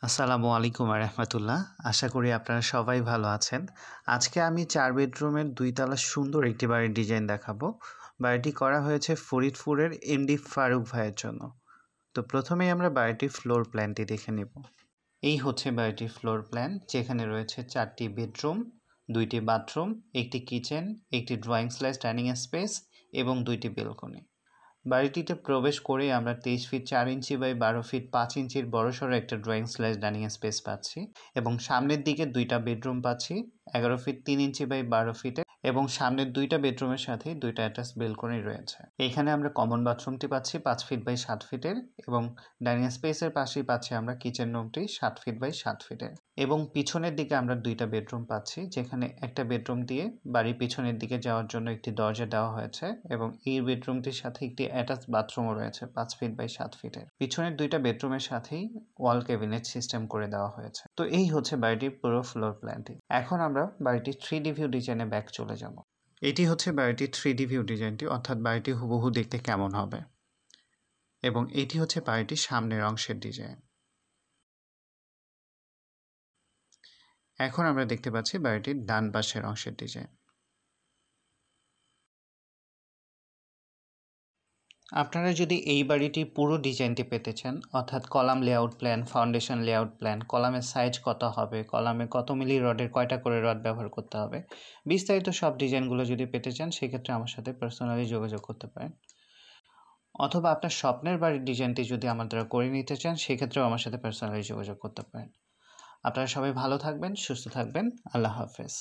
আসসালামু আলাইকুম রহমতুল্লাহ। আশা করি আপনারা সবাই ভালো আছেন। আজকে আমি 4 বেডরুমের 2 তলা সুন্দর একটি বাড়ির ডিজাইন দেখাবো। বাড়িটি করা হয়েছে ফরিদপুরের এমডি ফারুক ভাইয়ের জন্য। তো প্রথমেই আমরা বাড়িটির ফ্লোর প্ল্যানটি দেখে নেব। এই হচ্ছে বাড়িটির ফ্লোর প্ল্যান, যেখানে রয়েছে 4টি বেডরুম, 2টি বাথরুম, একটি কিচেন, একটি ড্রয়িং স্ল্যাশ ডাইনিং স্পেস এবং 2টি বেলকনি। বাড়িটিতে প্রবেশ করে আমরা 23 ফিট 4 ইঞ্চি বাই 12 ফিট 5 ইঞ্চির বড়সড় একটা ড্রয়িং স্ল্যাশ ডাইনিং স্পেস পাচ্ছি এবং সামনের দিকে 2টা বেডরুম পাচ্ছি 11 ফিট 3 ইঞ্চি বাই 12 ফিটে এবং সামনের 2টা বেডরুমের সাথে 2টা অ্যাটাচ বেলকনি রয়েছে। এখানে আমরা কমন বাথরুমটি পাচ্ছি 5 ফিট বাই 7 ফিটের এবং ডাইনিং স্পেসের পাশেই পাচ্ছি আমরা কিচেন রুমটি 7 ফিট বাই 7 ফিটের এবং পিছনের দিকে আমরা 2টা বেডরুম পাচ্ছি, যেখানে একটা বেডরুম দিয়ে বাড়ির পিছনের দিকে যাওয়ার জন্য একটি দরজা দেওয়া হয়েছে এবং এই বেডরুমটির সাথে একটি অ্যাটাচ বাথরুমও রয়েছে 5 ফিট বাই 7 ফিটের। পিছনের 2টা বেডরুমের সাথেই ওয়াল ক্যাবিনেট সিস্টেম করে দেওয়া হয়েছে। তো এই হচ্ছে বাড়িটির পুরো ফ্লোর প্ল্যানটি। এখন আমরা বাড়িটির 3D ভিউ ডিজাইনে ব্যাক চলে যাব। এটি হচ্ছে বাড়িটির 3D ভিউ ডিজাইনটি, অর্থাৎ বাড়িটি হুবহু দেখতে কেমন হবে, এবং এটি হচ্ছে বাড়িটির সামনের অংশের ডিজাইন। এখন আমরা দেখতে পাচ্ছি বাড়িটির ডান পাশের অংশের ডিজাইন। আপনারা যদি এই বাড়িটির পুরো ডিজাইনটি পেতে চান, অর্থাৎ column layout plan, foundation layout plan, কলামের সাইজ কত হবে, কলামে কত মিলি রডের কয়টা করে রড ব্যবহার করতে হবে, বিস্তারিত সব ডিজাইনগুলো যদি পেতে চান, সেক্ষেত্রে আমার সাথে পার্সোনালি যোগাযোগ করতে পারেন। অথবা আপনার স্বপ্নের বাড়ির ডিজাইনটি যদি আমার দ্বারা করে নিতে চান, সেক্ষেত্রেও আমার সাথে পার্সোনালি যোগাযোগ করতে পারেন। আপনারা সবাই ভালো থাকবেন, সুস্থ থাকবেন। আল্লাহ হাফেজ।